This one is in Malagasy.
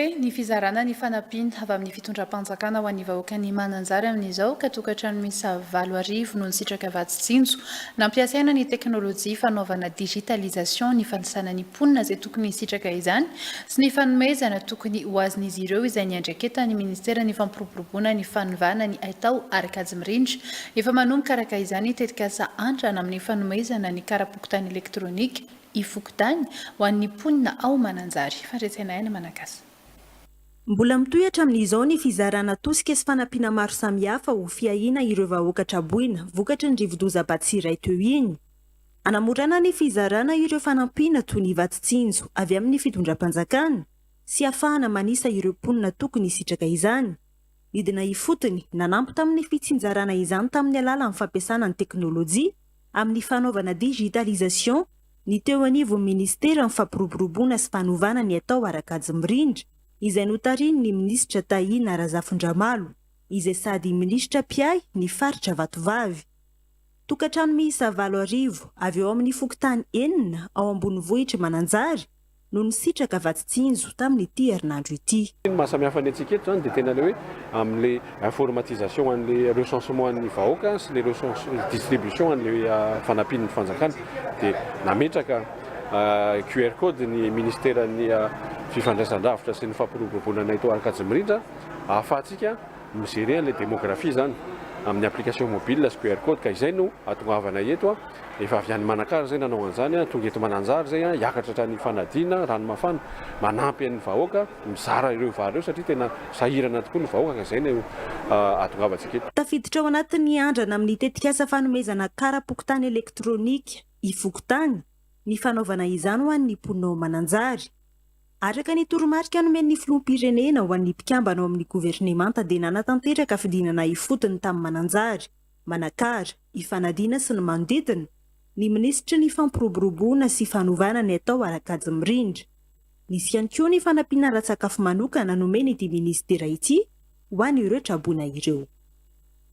hoe ny fizarana ny fanampiana avy amin'ny fitondram-panjakana ho an'ny vahoaka ny mananjary amin'izao ka tokantrano misy 7 no nisitraka vatsitsinjo nampiasaina ny teknôlôjia fanaovana digitalisation ny fanisana ny mponina izay tokony hisitraka izany sy ny fanomezana tokony ho azon'izy ireo izay niandraiketany ministera ny fampiroboroboana ny fanovana ny atao arkady mirindra efa manomboka araka izany tetikasa andrana amin'ny fanomezana ny karapokotany elektronika ifokotany ho an'ny mponina ao mananjary fandraisana aina manakasa. Mbola mitohatra amin'izao ny fizarana tosika sy fanampiana maro samihafa ho fiahina ireo vahoaka traboina vokatry ny rivodoza-batsiray teo iny. Anamorana ny fizarana ireo fanampiana toy ny vatsitsinjo avy amin'ny fitondram-panjakana sy ahafahana manisa ireo mponina tokony hisitraka izany. Midina ifotony nanampy tamin'ny fitsinjarana izany tamin'ny alalan'ny fampiasana ny teknôlôjia amin'ny fanaovana digitalisation ny teo anivon'ny ministera ny fampiroboroboana sy fanovana ny atao arakajy mirindra izay notariny ny minisitra Tahina Razafindramalo izay sady minisitra Piay ny faritra Vatovavy. Tokantrano miisa 7 avy eo amin'ny fokotany 4 ao ambonivohitra Mananjary no nisitraka vatsitsinjo tamin'ity herinandro ity. Mahasamihafa ny antsika eto zany dia tena hoe amin'le informatisation an'le recensement an'ny vahoaka sy le distribution an'le fanampian'ny fanjakana dia nametraka QR code ny ministeran'ny fifandraisan-davitra sy ny fampiroboroboana atao arakajy mirindra ahafahantsika mijerer an'le démographie zany amin'ny application mobile sy QR code ka izay no atongavana eto efa avy any Manakara zay nanao an'izany tonga eto Mananjary zay hiakatra hatrany fanadina ranomafana manampy an'ny vahoaka mizara ireo vary ireo satria tena sahirana tokoa ny vahoaka ka izay no atongavantsika eto. Tafiditra ao anatin'ny andrana amin'ny tetikasa fanomezana karapokotany elektronika ifokotany ny fanaovana izany ho an'ny mponina ao Mananjary. Araka ny toromarika nomen'ny filoham-pirenena ho an'ny mpikambana ao amin'ny governemanta dia nanatanteraka fidinana ifotony tamin'ny Mananjary, Manakara, Ifanadina sy ny manodidina ny minisitry ny fampiroboroboana sy fanovana ny atao arakajy mirindra. Nisy ihany koa ny fanampiana ratsakafo manokana nomen'ity ministera ity ho an'ireo traboina ireo.